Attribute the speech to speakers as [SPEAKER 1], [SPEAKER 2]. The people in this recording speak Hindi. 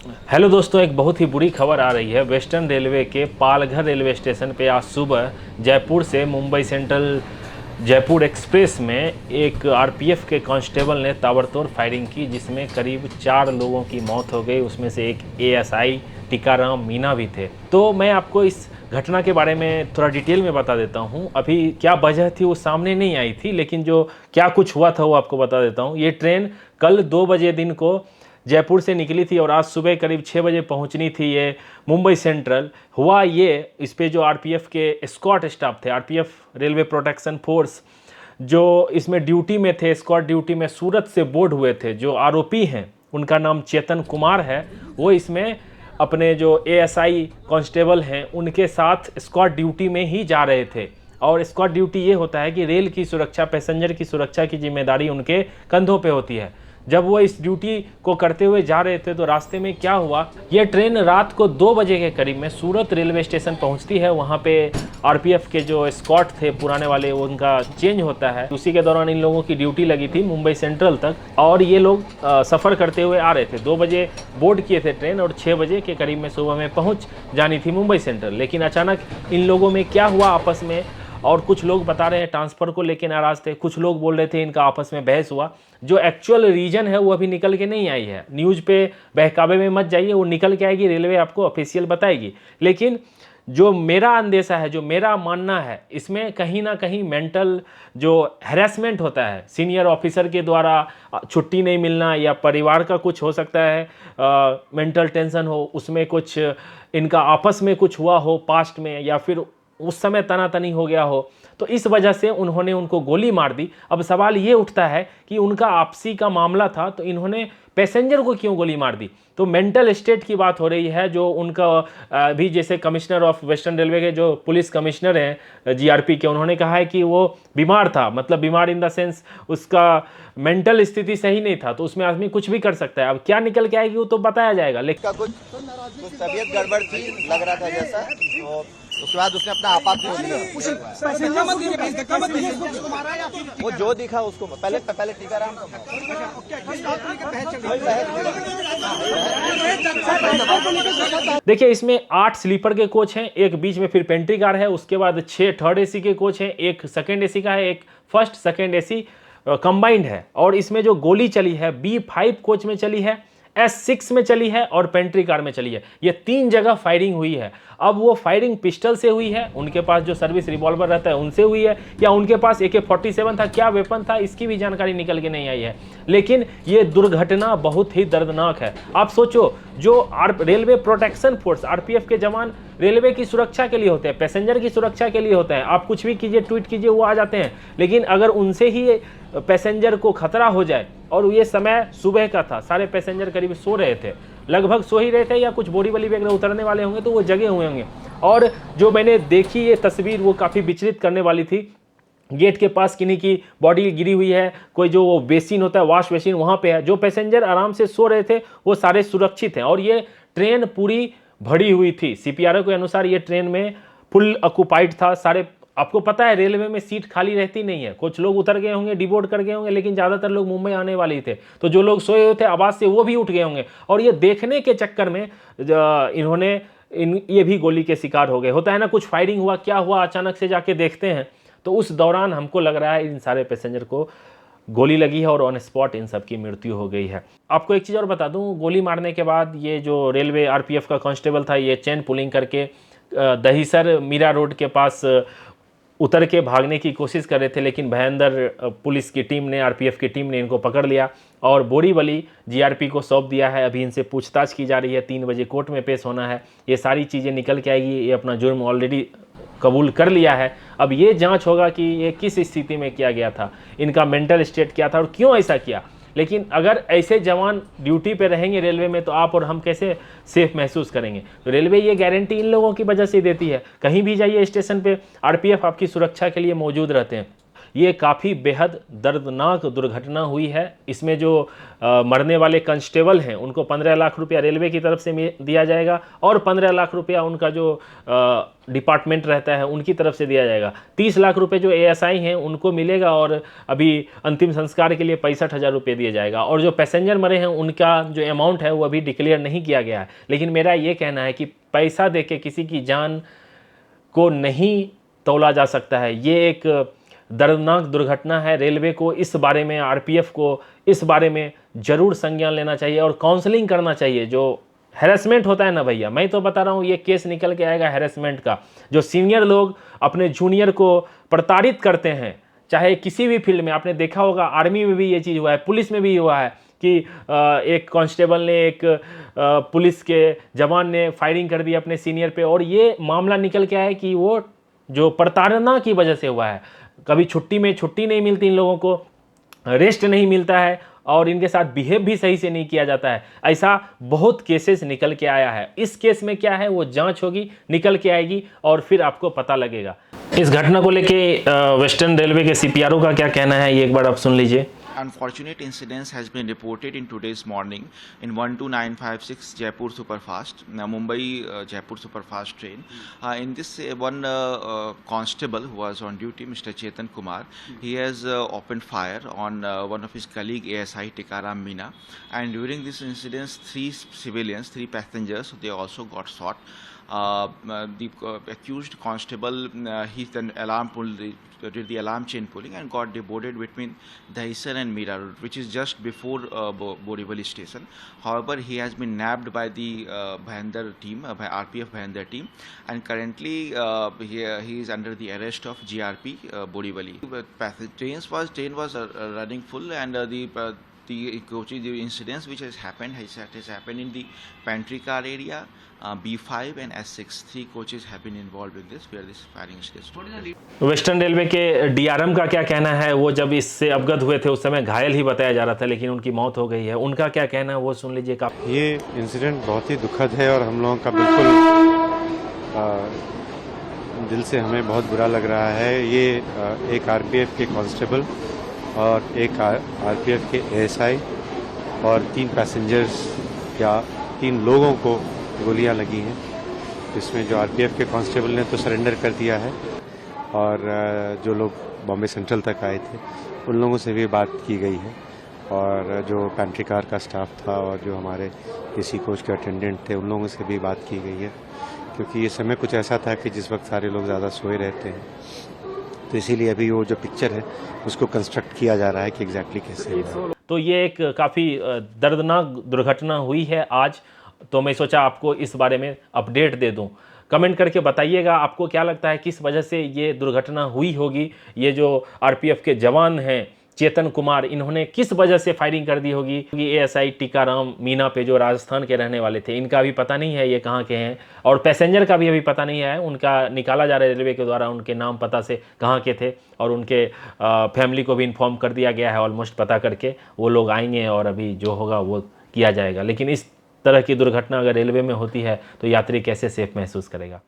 [SPEAKER 1] हेलो दोस्तों, एक बहुत ही बुरी खबर आ रही है। वेस्टर्न रेलवे के पालघर रेलवे स्टेशन पे आज सुबह जयपुर से मुंबई सेंट्रल जयपुर एक्सप्रेस में एक आरपीएफ के कांस्टेबल ने ताबड़तोड़ फायरिंग की, जिसमें करीब 4 लोगों की मौत हो गई। उसमें से एक एएसआई टीकाराम मीना भी थे। तो मैं आपको इस घटना के बारे में थोड़ा डिटेल में बता देता हूँ। अभी क्या वजह थी वो सामने नहीं आई थी, लेकिन जो क्या कुछ हुआ था वो आपको बता देता हूँ। ये ट्रेन कल 2 बजे दिन को जयपुर से निकली थी और आज सुबह करीब 6 बजे पहुंचनी थी ये मुंबई सेंट्रल। हुआ ये, इस पे जो आरपीएफ के एस्कॉर्ट स्टाफ थे, आरपीएफ रेलवे प्रोटेक्शन फोर्स जो इसमें ड्यूटी में थे, एस्कॉर्ट ड्यूटी में सूरत से बोर्ड हुए थे। जो आरोपी हैं उनका नाम चेतन कुमार है। वो इसमें अपने जो एएसआई कांस्टेबल हैं उनके साथ एस्कॉर्ट ड्यूटी में ही जा रहे थे। और एस्कॉर्ट ड्यूटी ये होता है कि रेल की सुरक्षा, पैसेंजर की सुरक्षा की जिम्मेदारी उनके कंधों पे होती है। जब वो इस ड्यूटी को करते हुए जा रहे थे तो रास्ते में क्या हुआ, ये ट्रेन रात को 2 बजे के करीब में सूरत रेलवे स्टेशन पहुंचती है। वहाँ पे आरपीएफ के जो एस्कॉर्ट थे पुराने वाले, उनका चेंज होता है। उसी के दौरान इन लोगों की ड्यूटी लगी थी मुंबई सेंट्रल तक और ये लोग सफ़र करते हुए आ रहे थे। 2 बजे बोर्ड किए थे ट्रेन और 6 बजे के करीब में सुबह में पहुँच जानी थी मुंबई सेंट्रल। लेकिन अचानक इन लोगों में क्या हुआ आपस में, और कुछ लोग बता रहे हैं ट्रांसफ़र को लेकर नाराज़ थे, कुछ लोग बोल रहे थे इनका आपस में बहस हुआ। जो एक्चुअल रीजन है वो अभी निकल के नहीं आई है। न्यूज़ पे बहकावे में मत जाइए, वो निकल के आएगी, रेलवे आपको ऑफिशियल बताएगी। लेकिन जो मेरा अंदेशा है, जो मेरा मानना है, इसमें कहीं ना कहीं मेंटल जो हैरेसमेंट होता है सीनियर ऑफिसर के द्वारा, छुट्टी नहीं मिलना या परिवार का कुछ हो सकता है, मेंटल टेंशन हो, उसमें कुछ इनका आपस में कुछ हुआ हो पास्ट में, या फिर उस समय तनातनी हो गया हो, तो इस वजह से उन्होंने उनको गोली मार दी। अब सवाल ये उठता है कि उनका आपसी का मामला था तो इन्होंने पैसेंजर को क्यों गोली मार दी। तो मेंटल स्टेट की बात हो रही है। जो उनका भी जैसे कमिश्नर ऑफ वेस्टर्न रेलवे के जो पुलिस कमिश्नर हैं जीआरपी के, उन्होंने कहा है कि वो बीमार था, मतलब बीमार इन द सेंस उसका मेंटल स्थिति सही नहीं था। तो उसमें आदमी कुछ भी कर सकता है। अब क्या निकल के आएगी वो तो बताया जाएगा। लेकिन
[SPEAKER 2] कुछ तबीयत गड़बड़ थी, लग रहा था जैसा, तो उसके बाद उसने अपना आपा खो लिया। वो जो दिखा उसको पहले टीकाराम
[SPEAKER 1] देखिए, इसमें 8 स्लीपर के कोच हैं, एक बीच में फिर पेंट्री कार है, उसके बाद 6 थर्ड एसी के कोच हैं, एक सेकंड एसी का है, एक फर्स्ट सेकंड एसी कंबाइंड है। और इसमें जो गोली चली है B5 कोच में चली है, S6 में चली है और पेंट्री कार में चली है। ये 3 जगह फायरिंग हुई है। अब वो फायरिंग पिस्टल से हुई है, उनके पास जो सर्विस रिवॉल्वर रहता है उनसे हुई है, या उनके पास AK-47 था, क्या वेपन था इसकी भी जानकारी निकल के नहीं आई है। लेकिन ये दुर्घटना बहुत ही दर्दनाक है। आप सोचो, जो रेलवे प्रोटेक्शन फोर्स, आरपीएफ के जवान रेलवे की सुरक्षा के लिए होते हैं, पैसेंजर की सुरक्षा के लिए होते हैं। आप कुछ भी कीजिए, ट्वीट कीजिए, वो आ जाते हैं। लेकिन अगर उनसे ही पैसेंजर को खतरा हो जाए, और ये समय सुबह का था, सारे पैसेंजर करीब सो रहे थे, लगभग सो ही रहे थे, या कुछ बोरी वली वगैरह उतरने वाले होंगे तो वो जगे हुए होंगे। और जो मैंने देखी ये तस्वीर, वो काफ़ी विचलित करने वाली थी। गेट के पास किन्हीं की बॉडी गिरी हुई है, कोई जो वो बेसिन होता है, वॉश बेसिन, वहाँ पे है। जो पैसेंजर आराम से सो रहे थे वो सारे सुरक्षित हैं। और ये ट्रेन पूरी भरी हुई थी। सीपीआरओ के अनुसार ये ट्रेन में फुल ऑक्यूपाइड था सारे। आपको पता है रेलवे में सीट खाली रहती नहीं है, कुछ लोग उतर गए होंगे, डिबोर्ड कर गए होंगे, लेकिन ज़्यादातर लोग मुंबई आने वाले ही थे। तो जो लोग सोए हुए थे आवाज़ से वो भी उठ गए होंगे। और ये देखने के चक्कर में इन्होंने ये भी गोली के शिकार हो गए। होता है ना, कुछ फायरिंग हुआ, क्या हुआ, अचानक से जाके देखते हैं तो उस दौरान हमको लग रहा है इन सारे पैसेंजर को गोली लगी है और ऑन स्पॉट इन सब की मृत्यु हो गई है। आपको एक चीज़ और बता दूं, गोली मारने के बाद ये जो रेलवे आरपीएफ का कांस्टेबल था, ये चेन पुलिंग करके दहीसर मीरा रोड के पास उतर के भागने की कोशिश कर रहे थे। लेकिन भयंदर पुलिस की टीम ने, आरपीएफ की टीम ने इनको पकड़ लिया और बोरीवली जीआरपी को सौंप दिया है। अभी इनसे पूछताछ की जा रही है, 3 बजे कोर्ट में पेश होना है। ये सारी चीज़ें निकल के आएगी। ये अपना जुर्म ऑलरेडी कबूल कर लिया है। अब ये जांच होगा कि ये किस स्थिति में किया गया था, इनका मेंटल स्टेट क्या था और क्यों ऐसा किया। लेकिन अगर ऐसे जवान ड्यूटी पे रहेंगे रेलवे में तो आप और हम कैसे सेफ महसूस करेंगे। तो रेलवे ये गारंटी इन लोगों की वजह से देती है। कहीं भी जाइए स्टेशन पे, आरपीएफ आपकी सुरक्षा के लिए मौजूद रहते हैं। ये काफ़ी बेहद दर्दनाक दुर्घटना हुई है। इसमें जो मरने वाले कांस्टेबल हैं उनको 15 लाख रुपया रेलवे की तरफ से दिया जाएगा और 15 लाख रुपया उनका जो डिपार्टमेंट रहता है उनकी तरफ से दिया जाएगा। 30 लाख रुपए जो एएसआई हैं उनको मिलेगा और अभी अंतिम संस्कार के लिए 65,000 रुपये दिया जाएगा। और जो पैसेंजर मरे हैं उनका जो अमाउंट है वो अभी डिक्लेयर नहीं किया गया है। लेकिन मेरा ये कहना है कि पैसा दे के किसी की जान को नहीं तौला जा सकता है। ये एक दर्दनाक दुर्घटना है। रेलवे को इस बारे में, आरपीएफ को इस बारे में ज़रूर संज्ञान लेना चाहिए और काउंसलिंग करना चाहिए। जो हैरेसमेंट होता है ना भैया, मैं तो बता रहा हूँ ये केस निकल के आएगा हैरेसमेंट का। जो सीनियर लोग अपने जूनियर को प्रताड़ित करते हैं, चाहे किसी भी फील्ड में, आपने देखा होगा आर्मी में भी ये चीज़ हुआ है, पुलिस में भी हुआ है कि एक कांस्टेबल ने एक पुलिस के जवान ने फायरिंग कर दी अपने सीनियर पे और ये मामला निकल के आया कि वो जो प्रताड़ना की वजह से हुआ है। कभी छुट्टी में छुट्टी नहीं मिलती इन लोगों को, रेस्ट नहीं मिलता है और इनके साथ बिहेव भी सही से नहीं किया जाता है। ऐसा बहुत केसेस निकल के आया है। इस केस में क्या है वो जांच होगी, निकल के आएगी और फिर आपको पता लगेगा। इस घटना को लेके वेस्टर्न रेलवे के सीपीआरओ का क्या कहना है ये एक बार आप सुन लीजिए।
[SPEAKER 3] Unfortunate incidents has been reported in today's morning in 12956 Jaipur Superfast, Mumbai Jaipur Superfast train. In this, one constable who was on duty, Mr. Chetan Kumar, he has opened fire on one of his colleague ASI Tikaram Meena, and during this incident, 3 civilians, 3 passengers, they also got shot. The accused constable, he then did the alarm chain pulling and got deboarded between Dahisar and Mira Road, which is just before Borivali station. However, he has been nabbed by the Bhander team, by RPF Bhander team, and currently he is under the arrest of GRP Borivali. Train was running full, and the coaches, the incidents which has happened in the pantry car area, B5 and S6. 3 coaches have been involved in this, where this firing incident.
[SPEAKER 1] Western railway के डीआरएम का क्या कहना है? वो जब इससे अवगत हुए थे उस समय घायल ही बताया जा रहा था, लेकिन उनकी मौत हो गई है। उनका क्या कहना है वो सुन लीजिए।
[SPEAKER 4] ये इंसिडेंट बहुत ही दुखद है और हम लोगों का बिल्कुल दिल से हमें बहुत बुरा लग रहा है। ये एक आरपीएफ के कांस्टेबल और एक आरपीएफ के एएसआई और 3 पैसेंजर्स या 3 लोगों को गोलियां लगी हैं, जिसमें जो आरपीएफ के कांस्टेबल ने तो सरेंडर कर दिया है और जो लोग बॉम्बे सेंट्रल तक आए थे उन लोगों से भी बात की गई है और जो पैंट्री कार का स्टाफ था और जो हमारे एसी कोच के अटेंडेंट थे उन लोगों से भी बात की गई है, क्योंकि ये समय कुछ ऐसा था कि जिस वक्त सारे लोग ज़्यादा सोए रहते हैं, तो इसीलिए अभी वो जो पिक्चर है उसको कंस्ट्रक्ट किया जा रहा है कि एग्जैक्टली कैसे हुआ है।
[SPEAKER 1] तो ये एक काफ़ी दर्दनाक दुर्घटना हुई है आज, तो मैं सोचा आपको इस बारे में अपडेट दे दूं। कमेंट करके बताइएगा आपको क्या लगता है किस वजह से ये दुर्घटना हुई होगी। ये जो आरपीएफ के जवान हैं चेतन कुमार, इन्होंने किस वजह से फायरिंग कर दी होगी। एएसआई टीकाराम मीना पे जो राजस्थान के रहने वाले थे, इनका भी पता नहीं है ये कहाँ के हैं और पैसेंजर का भी अभी पता नहीं है। उनका निकाला जा रहा है रेलवे के द्वारा, उनके नाम पता से कहाँ के थे और उनके फैमिली को भी इन्फॉर्म कर दिया गया है ऑलमोस्ट पता करके। वो लोग आएंगे और अभी जो होगा वो किया जाएगा। लेकिन इस तरह की दुर्घटना अगर रेलवे में होती है तो यात्री कैसे सेफ महसूस करेगा।